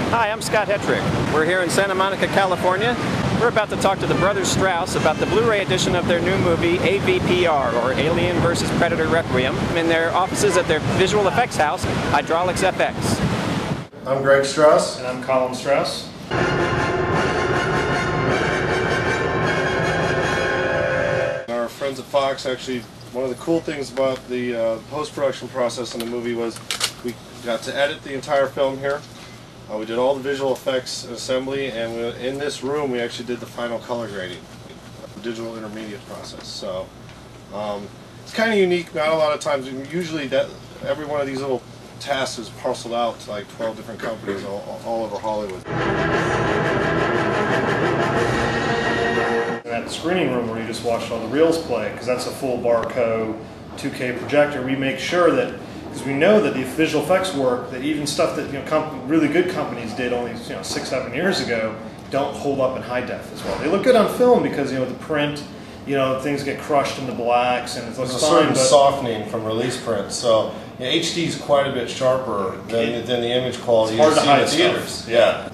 Hi, I'm Scott Hetrick. We're here in Santa Monica, California. We're about to talk to the Brothers Strause about the Blu-ray edition of their new movie, AVPR, or Alien vs. Predator Requiem, in their offices at their visual effects house, Hydraulics FX. I'm Greg Strause. And I'm Coen Brothers. Our friends at Fox, actually, one of the cool things about the post-production process in the movie was we got to edit the entire film here. We did all the visual effects and assembly, and in this room we actually did the final color grading, the digital intermediate process. So it's kind of unique. Not a lot of times. Usually, every one of these little tasks is parceled out to like 12 different companies all over Hollywood. In that screening room where you just watched all the reels play, because that's a full Barco 2K projector, we make sure that, because we know that the visual effects work, that even stuff that really good companies did only 6-7 years ago, don't hold up in high def as well. They look good on film because the print, things get crushed into blacks and it looks fine. There's a certain softening from release print, so HD is quite a bit sharper than the image quality you see in the theaters. Yeah.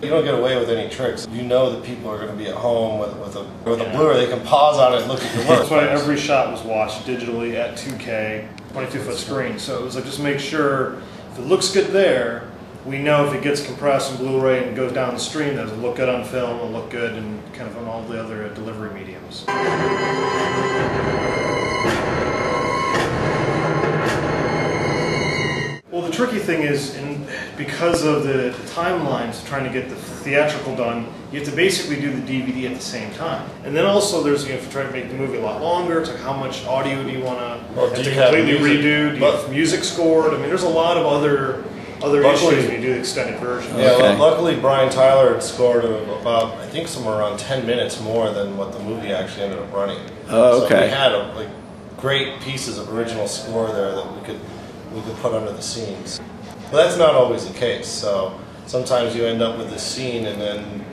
You don't get away with any tricks. You know that people are going to be at home with a Blu-ray. They can pause on it and look at your work. That's why every shot was watched digitally at 2K, 22-foot screen. So it was like, just make sure if it looks good there, we know if it gets compressed in Blu-ray and goes down the stream, that it'll look good on film, it'll look good and kind of on all the other delivery mediums. Well, the tricky thing is, because of the timelines trying to get the theatrical done, you have to basically do the DVD at the same time. And then also there's, if you try to make the movie a lot longer, it's like how much audio do you want to completely redo? Do you have music scored? I mean, there's a lot of other issues when you do the extended version. Yeah, okay. Luckily Brian Tyler had scored about, I think, somewhere around 10 minutes more than what the movie actually ended up running. Oh, okay. So we had great pieces of original score there that we could put under the scenes. But that's not always the case, so sometimes you end up with this scene and then,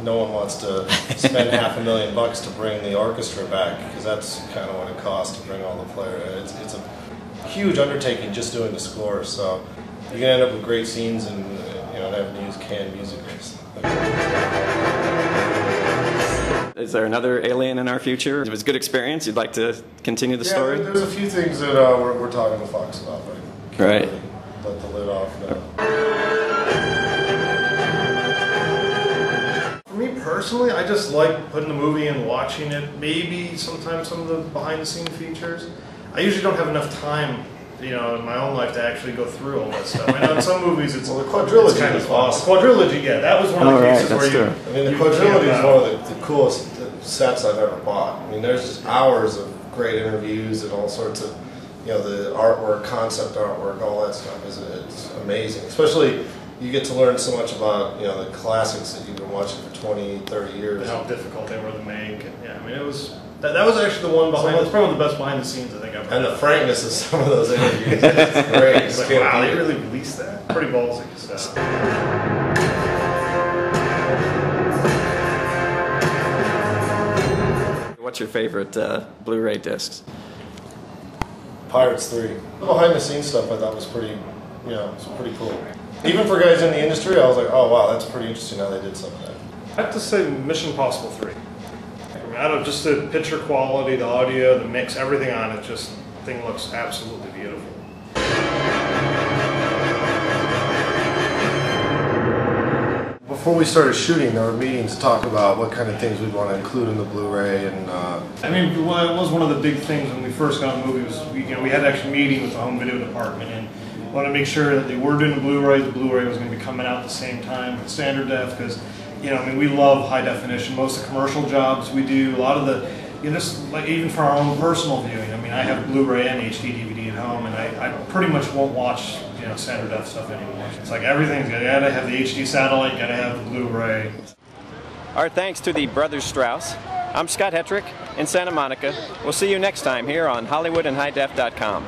no one wants to spend $500,000 to bring the orchestra back, because that's kind of what it costs to bring all the players. It's a huge undertaking just doing the score, so you can end up with great scenes and having to use canned music or something. Is there another Alien in our future? It was a good experience. You'd like to continue the story? There's a few things that we're talking to Fox about, but right. Let the lid off now. For me personally, I just like putting the movie and watching it. Maybe sometimes some of the behind-the-scenes features. I usually don't have enough time, in my own life to actually go through all that stuff. I know in some movies it's the quadrilogy kind is of awesome. Quadrilogy, yeah, that was one of the cases where the quadrilogy is one of the coolest sets I've ever bought. I mean, there's just hours of great interviews and all sorts of, the artwork, concept artwork, all that stuff it's amazing. Especially, you get to learn so much about, the classics that you've been watching for 20, 30 years. And how difficult they were to make. And, yeah, I mean, it was... That was actually the one behind. It's probably one of the best behind the scenes I think I've ever. And the frankness of some of those interviews, it's great. It's like, wow, they really released that. Pretty ballsy stuff. What's your favorite Blu-ray discs? Pirates 3. The behind the scenes stuff I thought was pretty, it's pretty cool. Even for guys in the industry, I was like, oh wow, that's pretty interesting how they did some of that. I have to say Mission Impossible 3. I don't, just the picture quality, the audio, the mix, everything on it, just thing looks absolutely beautiful. Before we started shooting, there were meetings to talk about what kind of things we'd want to include in the Blu-ray, and I mean, it was one of the big things when we first got the movie. Was we had an actual meeting with the home video department and wanted to make sure that they were doing the Blu-ray. The Blu-ray was going to be coming out at the same time with standard def, because I mean, we love high definition. Most of the commercial jobs we do, a lot of the, just like even for our own personal viewing. I mean, I have Blu-ray and HD DVD at home, and I pretty much won't watch standard def stuff anymore. It's like everything's gotta have the HD satellite, gotta have the Blu-ray. Our thanks to the Brothers Strause. I'm Scott Hetrick in Santa Monica. We'll see you next time here on HollywoodandHighDef.com.